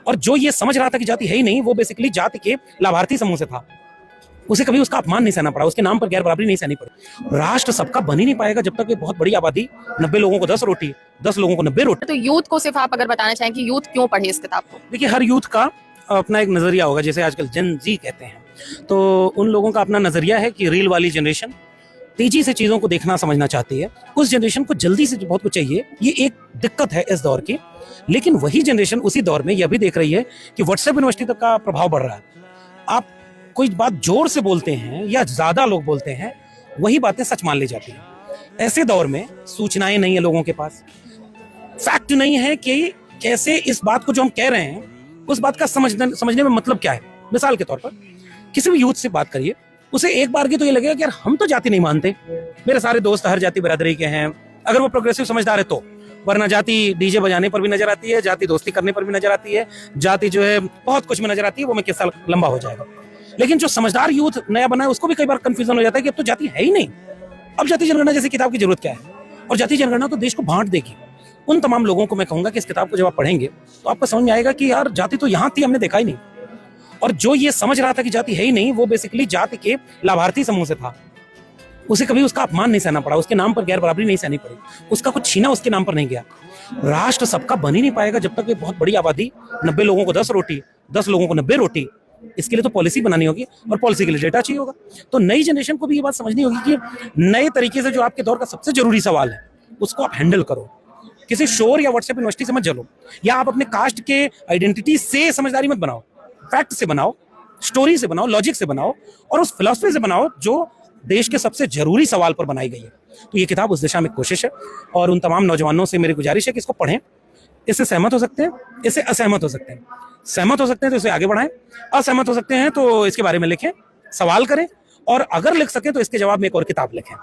और जो ये समझ रहा था कि जाति है ही नहीं, वो बेसिकली जाति के लाभार्थी समूह से था। उसे कभी उसका अपमान नहीं सहना पड़ा, उसके नाम पर गैर बराबरी नहीं सहनी पड़ी। राष्ट्र सबका बन ही नहीं पाएगा जब तक ये बहुत बड़ी आबादी 90 लोगों को 10 रोटी, 10 लोगों को 90 रोटी। तो यूथ को सिर्फ आप अगर बताना चाहें कि यूथ क्यों पढ़े इस किताब को? देखिए, हर यूथ का अपना एक नजरिया होगा, जैसे आजकल जेन जी कहते हैं, तो उन लोगों का अपना नजरिया है कि रील वाली जनरेशन तेजी से चीजों को देखना समझना चाहती है। उस जनरेशन को जल्दी से बहुत कुछ चाहिए, ये एक दिक्कत है इस दौर की। लेकिन वही जनरेशन उसी दौर में यह भी देख रही है कि व्हाट्सएप यूनिवर्सिटी तक का प्रभाव बढ़ रहा है। आप कोई बात जोर से बोलते हैं या ज्यादा लोग बोलते हैं, वही बातें सच मान ली जाती हैं। ऐसे दौर में सूचनाएं नहीं है लोगों के पास, फैक्ट नहीं है कि कैसे इस बात को जो हम कह रहे हैं उस बात का समझने में मतलब क्या है। मिसाल के तौर पर किसी भी यूथ से बात करिए, उसे एक बार की तो ये लगेगा कि यार हम तो जाति नहीं मानते, मेरे सारे दोस्त हर जाति बिरादरी के हैं, अगर वो प्रोग्रेसिव समझदार है तो। वरना जाति डीजे बजाने पर भी नजर आती है, जाति दोस्ती करने पर भी नजर आती है, जाति जो है बहुत कुछ में नजर आती है। वो मैं किस साल लंबा हो जाएगा। लेकिन जो समझदार यूथ नया बना है उसको भी कई बार कंफ्यूजन हो जाता है कि अब तो जाति है ही नहीं, अब जाति जनगणना जैसी किताब की जरूरत क्या है। और जाति जनगणना तो देश को बांट देगी। उन तमाम लोगों को मैं कहूंगा कि इस किताब को जब आप पढ़ेंगे तो आपको समझ में आएगा कि यार जाति तो यहाँ थी, हमने देखा ही नहीं। और जो ये समझ रहा था कि जाति है ही नहीं, वो बेसिकली जाति के लाभार्थी समूह से था। उसे कभी उसका अपमान नहीं सहना पड़ा, उसके नाम पर गैर बराबरी नहीं सहनी पड़ी, उसका कुछ छीना उसके नाम पर नहीं गया। राष्ट्र सबका बन ही नहीं पाएगा जब तक ये बहुत बड़ी आबादी 90 लोगों को 10 रोटी, 10 लोगों को 90 रोटी। इसके लिए तो पॉलिसी बनानी होगी और पॉलिसी के लिए डेटा चाहिए होगा। तो नई जनरेशन को भी ये बात समझनी होगी कि नए तरीके से जो आपके दौर का सबसे जरूरी सवाल है उसको आप हैंडल करो। किसी शोर या व्हाट्सएप यूनिवर्सिटी से मत जलो, या आप अपने कास्ट के आइडेंटिटी से समझदारी मत बनाओ, फैक्ट से बनाओ, स्टोरी से बनाओ, लॉजिक से बनाओ और उस फिलॉसफी से बनाओ जो देश के सबसे जरूरी सवाल पर बनाई गई है। तो ये किताब उस दिशा में कोशिश है और उन तमाम नौजवानों से मेरी गुजारिश है कि इसको पढ़ें। इससे सहमत हो सकते हैं, इससे असहमत हो सकते हैं। सहमत हो सकते हैं तो इसे आगे बढ़ाएं, असहमत हो सकते हैं तो इसके बारे में लिखें, सवाल करें और अगर लिख सकें तो इसके जवाब में एक और किताब लिखें।